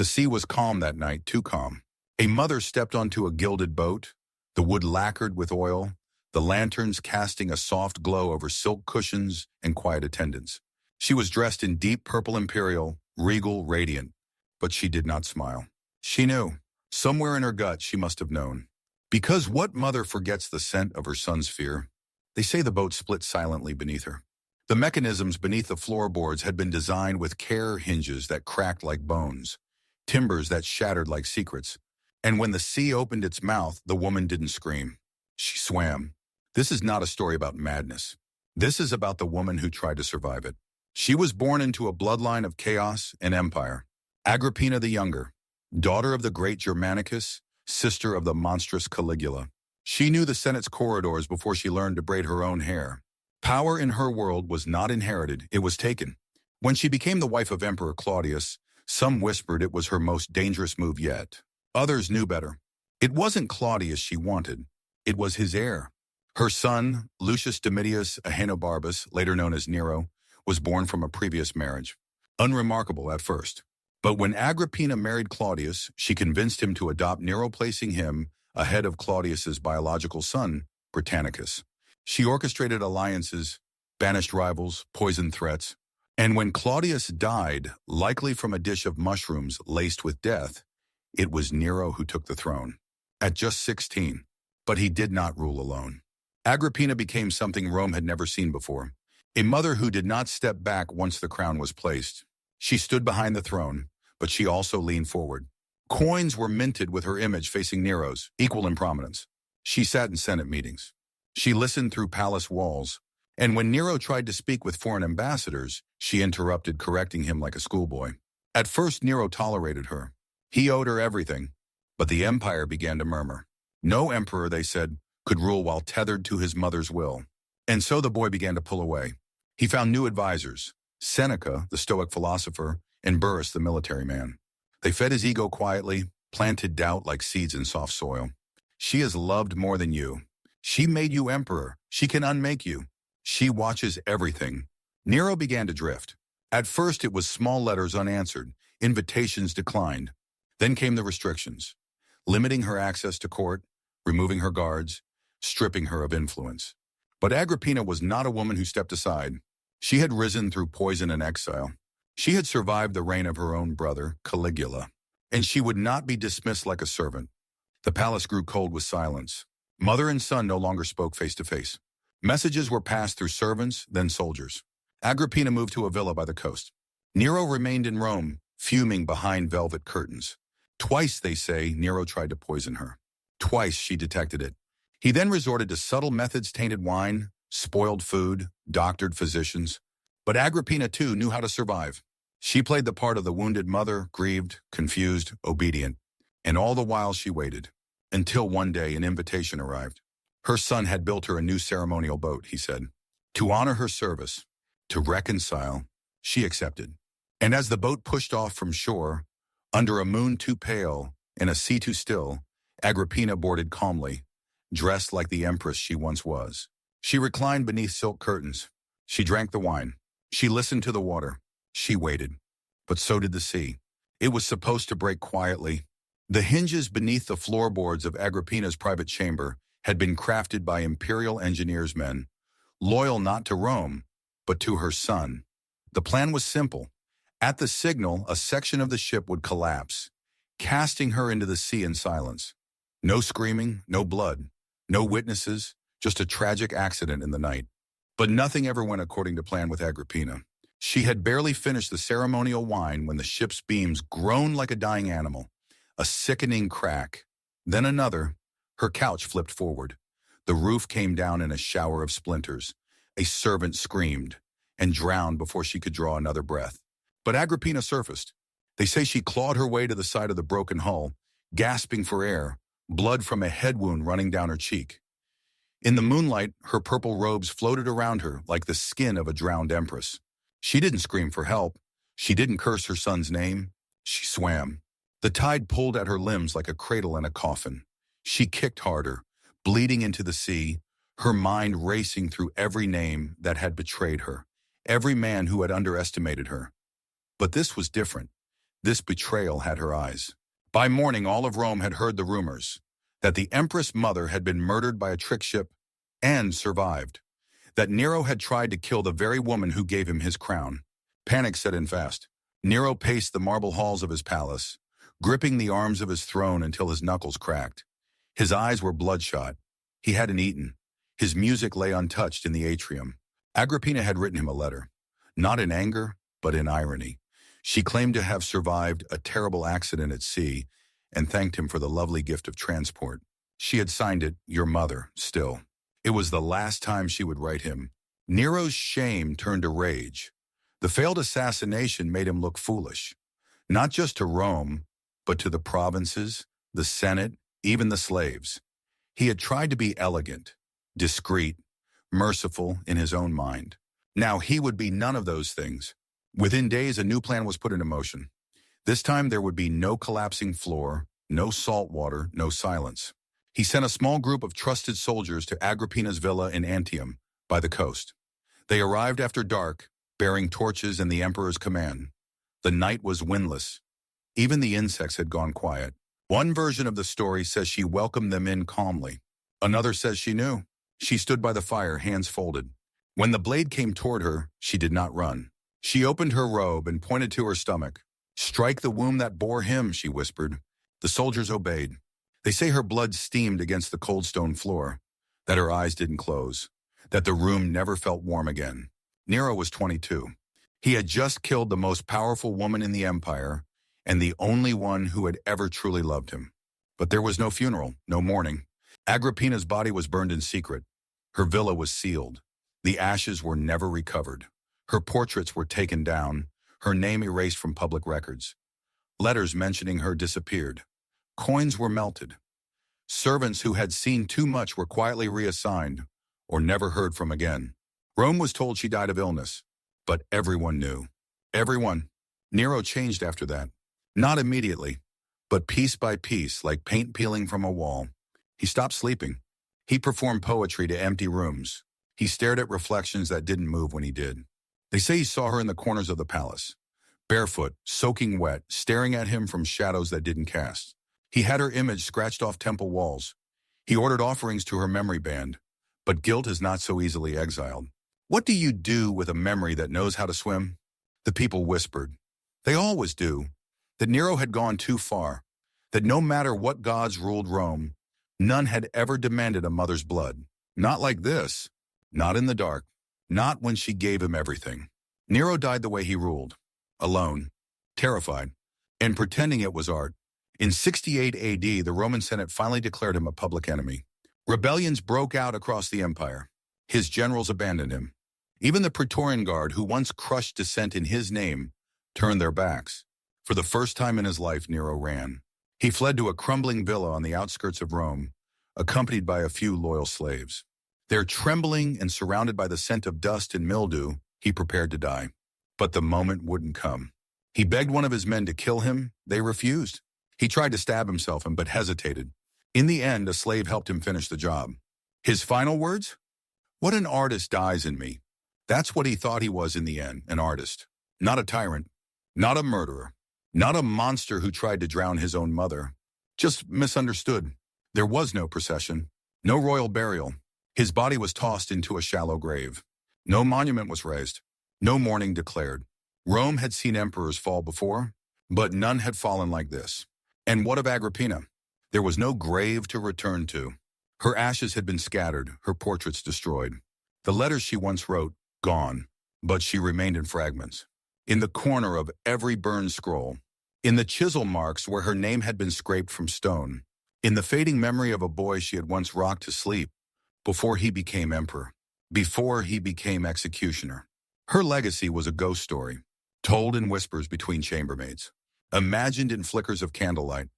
The sea was calm that night, too calm. A mother stepped onto a gilded boat, the wood lacquered with oil, the lanterns casting a soft glow over silk cushions and quiet attendants. She was dressed in deep purple imperial, regal, radiant, but she did not smile. She knew. Somewhere in her gut, she must have known. Because what mother forgets the scent of her son's fear? They say the boat split silently beneath her. The mechanisms beneath the floorboards had been designed with care, hinges that cracked like bones, timbers that shattered like secrets. And when the sea opened its mouth, the woman didn't scream. She swam. This is not a story about madness. This is about the woman who tried to survive it. She was born into a bloodline of chaos and empire. Agrippina the Younger, daughter of the great Germanicus, sister of the monstrous Caligula. She knew the Senate's corridors before she learned to braid her own hair. Power in her world was not inherited, it was taken. When she became the wife of Emperor Claudius, some whispered it was her most dangerous move yet. Others knew better. It wasn't Claudius she wanted. It was his heir. Her son, Lucius Domitius Ahenobarbus, later known as Nero, was born from a previous marriage. Unremarkable at first. But when Agrippina married Claudius, she convinced him to adopt Nero, placing him ahead of Claudius's biological son, Britannicus. She orchestrated alliances, banished rivals, poisoned threats. And when Claudius died, likely from a dish of mushrooms laced with death, it was Nero who took the throne. At just 16. But he did not rule alone. Agrippina became something Rome had never seen before. A mother who did not step back once the crown was placed. She stood behind the throne, but she also leaned forward. Coins were minted with her image facing Nero's, equal in prominence. She sat in Senate meetings. She listened through palace walls, and when Nero tried to speak with foreign ambassadors, she interrupted, correcting him like a schoolboy. At first, Nero tolerated her. He owed her everything, but the empire began to murmur. No emperor, they said, could rule while tethered to his mother's will. And so the boy began to pull away. He found new advisors, Seneca, the Stoic philosopher, and Burrus, the military man. They fed his ego quietly, planted doubt like seeds in soft soil. She is loved more than you. She made you emperor. She can unmake you. She watches everything. Nero began to drift. At first it was small letters unanswered, invitations declined. Then came the restrictions, limiting her access to court, removing her guards, stripping her of influence. But Agrippina was not a woman who stepped aside. She had risen through poison and exile. She had survived the reign of her own brother, Caligula, and she would not be dismissed like a servant. The palace grew cold with silence. Mother and son no longer spoke face to face. Messages were passed through servants, then soldiers. Agrippina moved to a villa by the coast. Nero remained in Rome, fuming behind velvet curtains. Twice, they say, Nero tried to poison her. Twice she detected it. He then resorted to subtle methods: tainted wine, spoiled food, doctored physicians. But Agrippina, too, knew how to survive. She played the part of the wounded mother, grieved, confused, obedient. And all the while she waited. Until one day an invitation arrived. Her son had built her a new ceremonial boat, he said. To honor her service, to reconcile, she accepted. And as the boat pushed off from shore, under a moon too pale and a sea too still, Agrippina boarded calmly, dressed like the empress she once was. She reclined beneath silk curtains. She drank the wine. She listened to the water. She waited. But so did the sea. It was supposed to break quietly. The hinges beneath the floorboards of Agrippina's private chamber had been crafted by imperial engineers men, loyal not to Rome, but to her son. The plan was simple. At the signal, a section of the ship would collapse, casting her into the sea in silence. No screaming, no blood, no witnesses, just a tragic accident in the night. But nothing ever went according to plan with Agrippina. She had barely finished the ceremonial wine when the ship's beams groaned like a dying animal. A sickening crack, then another. Her couch flipped forward. The roof came down in a shower of splinters. A servant screamed and drowned before she could draw another breath. But Agrippina surfaced. They say she clawed her way to the side of the broken hull, gasping for air, blood from a head wound running down her cheek. In the moonlight, her purple robes floated around her like the skin of a drowned empress. She didn't scream for help. She didn't curse her son's name. She swam. The tide pulled at her limbs like a cradle in a coffin. She kicked harder, bleeding into the sea, her mind racing through every name that had betrayed her, every man who had underestimated her. But this was different. This betrayal had her eyes. By morning, all of Rome had heard the rumors that the Empress Mother had been murdered by a trick ship and survived, that Nero had tried to kill the very woman who gave him his crown. Panic set in fast. Nero paced the marble halls of his palace, gripping the arms of his throne until his knuckles cracked. His eyes were bloodshot. He hadn't eaten. His music lay untouched in the atrium. Agrippina had written him a letter, not in anger, but in irony. She claimed to have survived a terrible accident at sea and thanked him for the lovely gift of transport. She had signed it, "Your mother," still. It was the last time she would write him. Nero's shame turned to rage. The failed assassination made him look foolish, not just to Rome, but to the provinces, the Senate, even the slaves. He had tried to be elegant, discreet, merciful in his own mind. Now he would be none of those things. Within days, a new plan was put into motion. This time there would be no collapsing floor, no salt water, no silence. He sent a small group of trusted soldiers to Agrippina's villa in Antium, by the coast. They arrived after dark, bearing torches and the emperor's command. The night was windless. Even the insects had gone quiet. One version of the story says she welcomed them in calmly. Another says she knew. She stood by the fire, hands folded. When the blade came toward her, she did not run. She opened her robe and pointed to her stomach. "Strike the womb that bore him," she whispered. The soldiers obeyed. They say her blood steamed against the cold stone floor, that her eyes didn't close, that the room never felt warm again. Nero was 22. He had just killed the most powerful woman in the empire and the only one who had ever truly loved him. But there was no funeral, no mourning. Agrippina's body was burned in secret. Her villa was sealed. The ashes were never recovered. Her portraits were taken down, her name erased from public records. Letters mentioning her disappeared. Coins were melted. Servants who had seen too much were quietly reassigned or never heard from again. Rome was told she died of illness, but everyone knew. Everyone. Nero changed after that. Not immediately, but piece by piece, like paint peeling from a wall. He stopped sleeping. He performed poetry to empty rooms. He stared at reflections that didn't move when he did. They say he saw her in the corners of the palace, barefoot, soaking wet, staring at him from shadows that didn't cast. He had her image scratched off temple walls. He ordered offerings to her memory band, but guilt is not so easily exiled. What do you do with a memory that knows how to swim? The people whispered. They always do. That Nero had gone too far. That no matter what gods ruled Rome, none had ever demanded a mother's blood. Not like this. Not in the dark. Not when she gave him everything. Nero died the way he ruled. Alone. Terrified. And pretending it was art. In 68 AD, the Roman Senate finally declared him a public enemy. Rebellions broke out across the empire. His generals abandoned him. Even the Praetorian Guard, who once crushed dissent in his name, turned their backs. For the first time in his life, Nero ran. He fled to a crumbling villa on the outskirts of Rome, accompanied by a few loyal slaves. There, trembling and surrounded by the scent of dust and mildew, he prepared to die. But the moment wouldn't come. He begged one of his men to kill him. They refused. He tried to stab himself but hesitated. In the end, a slave helped him finish the job. His final words? "What an artist dies in me." That's what he thought he was in the end, an artist. Not a tyrant. Not a murderer. Not a monster who tried to drown his own mother. Just misunderstood. There was no procession. No royal burial. His body was tossed into a shallow grave. No monument was raised. No mourning declared. Rome had seen emperors fall before, but none had fallen like this. And what of Agrippina? There was no grave to return to. Her ashes had been scattered, her portraits destroyed. The letters she once wrote, gone, but she remained in fragments. In the corner of every burned scroll. In the chisel marks where her name had been scraped from stone. In the fading memory of a boy she had once rocked to sleep, before he became emperor. Before he became executioner. Her legacy was a ghost story, told in whispers between chambermaids. Imagined in flickers of candlelight,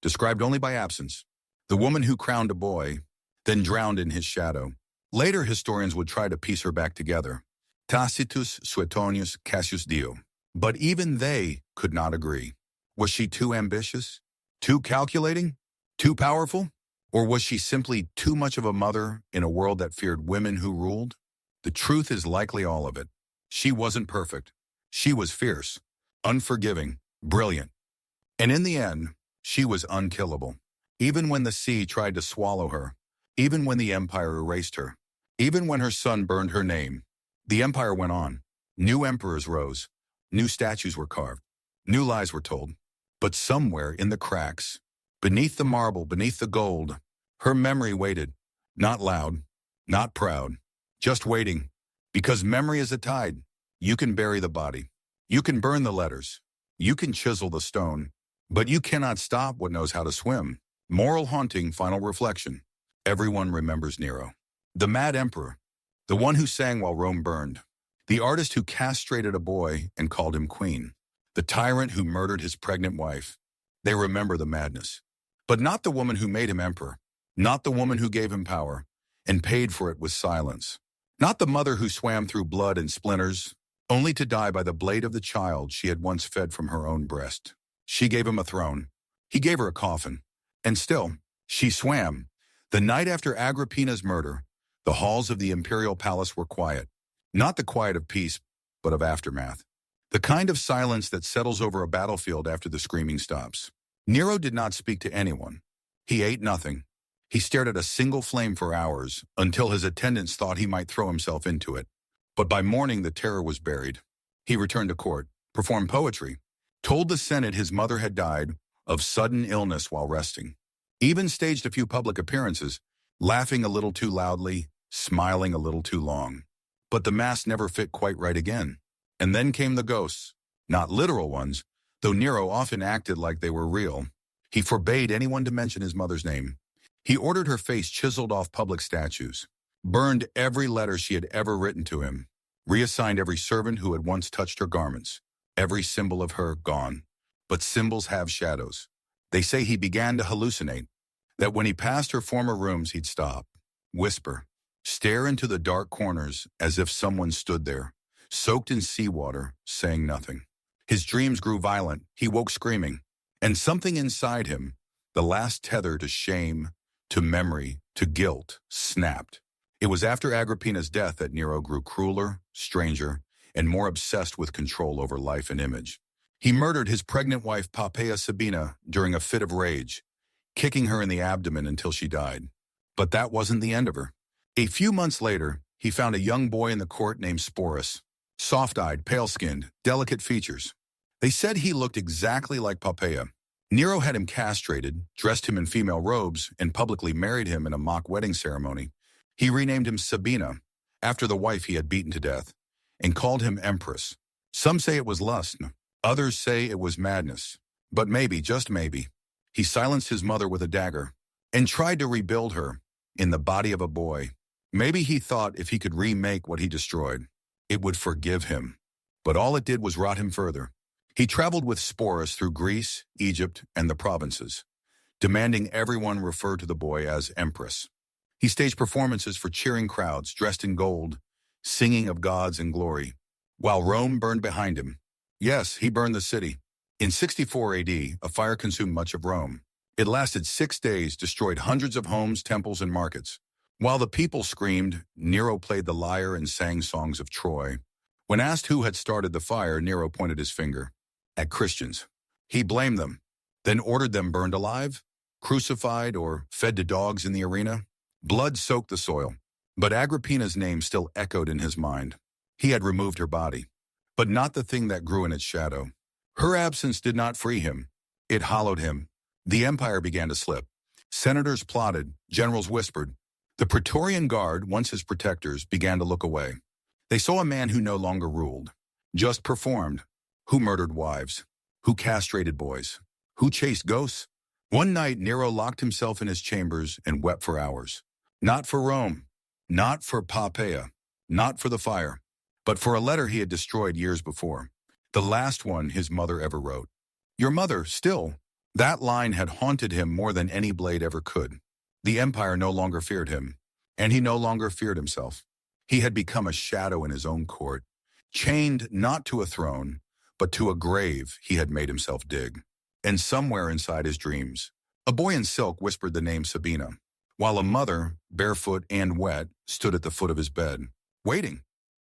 described only by absence. The woman who crowned a boy, then drowned in his shadow. Later historians would try to piece her back together. Tacitus, Suetonius, Cassius Dio. But even they could not agree. Was she too ambitious? Too calculating? Too powerful? Or was she simply too much of a mother in a world that feared women who ruled? The truth is likely all of it. She wasn't perfect. She was fierce, unforgiving, brilliant. And in the end, she was unkillable. Even when the sea tried to swallow her, even when the empire erased her, even when her son burned her name, the empire went on. New emperors rose, new statues were carved, new lies were told. But somewhere in the cracks, beneath the marble, beneath the gold, her memory waited, not loud, not proud, just waiting. Because memory is a tide. You can bury the body. You can burn the letters. You can chisel the stone. But you cannot stop what knows how to swim. Moral haunting, final reflection. Everyone remembers Nero. The mad emperor. The one who sang while Rome burned. The artist who castrated a boy and called him queen. The tyrant who murdered his pregnant wife. They remember the madness. But not the woman who made him emperor. Not the woman who gave him power and paid for it with silence. Not the mother who swam through blood and splinters, only to die by the blade of the child she had once fed from her own breast. She gave him a throne. He gave her a coffin. And still, she swam. The night after Agrippina's murder, the halls of the imperial palace were quiet. Not the quiet of peace, but of aftermath. The kind of silence that settles over a battlefield after the screaming stops. Nero did not speak to anyone. He ate nothing. He stared at a single flame for hours until his attendants thought he might throw himself into it. But by morning, the terror was buried. He returned to court, performed poetry, told the Senate his mother had died of sudden illness while resting, even staged a few public appearances, laughing a little too loudly, smiling a little too long. But the mask never fit quite right again. And then came the ghosts, not literal ones, though Nero often acted like they were real. He forbade anyone to mention his mother's name. He ordered her face chiseled off public statues, burned every letter she had ever written to him, reassigned every servant who had once touched her garments, every symbol of her gone. But symbols have shadows. They say he began to hallucinate, that when he passed her former rooms he'd stop, whisper, stare into the dark corners as if someone stood there, soaked in seawater, saying nothing. His dreams grew violent. He woke screaming. And something inside him, the last tether to shame, to memory, to guilt, snapped. It was after Agrippina's death that Nero grew crueler, stranger, and more obsessed with control over life and image. He murdered his pregnant wife Poppaea Sabina during a fit of rage, kicking her in the abdomen until she died. But that wasn't the end of her. A few months later, he found a young boy in the court named Sporus. Soft-eyed, pale-skinned, delicate features. They said he looked exactly like Poppaea. Nero had him castrated, dressed him in female robes, and publicly married him in a mock wedding ceremony. He renamed him Sabina, after the wife he had beaten to death, and called him Empress. Some say it was lust, others say it was madness. But maybe, just maybe, he silenced his mother with a dagger and tried to rebuild her in the body of a boy. Maybe he thought if he could remake what he destroyed, it would forgive him. But all it did was rot him further. He traveled with Sporus through Greece, Egypt, and the provinces, demanding everyone refer to the boy as Empress. He staged performances for cheering crowds dressed in gold, singing of gods and glory, while Rome burned behind him. Yes, he burned the city. In 64 AD, a fire consumed much of Rome. It lasted 6 days, destroyed hundreds of homes, temples, and markets. While the people screamed, Nero played the lyre and sang songs of Troy. When asked who had started the fire, Nero pointed his finger at Christians. He blamed them, then ordered them burned alive, crucified, or fed to dogs in the arena. Blood soaked the soil, but Agrippina's name still echoed in his mind. He had removed her body, but not the thing that grew in its shadow. Her absence did not free him. It hollowed him. The empire began to slip. Senators plotted, generals whispered. The Praetorian Guard, once his protectors, began to look away. They saw a man who no longer ruled, just performed, who murdered wives, who castrated boys, who chased ghosts. One night, Nero locked himself in his chambers and wept for hours. Not for Rome, not for Poppaea, not for the fire, but for a letter he had destroyed years before. The last one his mother ever wrote. Your mother, still. That line had haunted him more than any blade ever could. The empire no longer feared him, and he no longer feared himself. He had become a shadow in his own court, chained not to a throne, but to a grave he had made himself dig. And somewhere inside his dreams, a boy in silk whispered the name Sabina, while a mother, barefoot and wet, stood at the foot of his bed, waiting.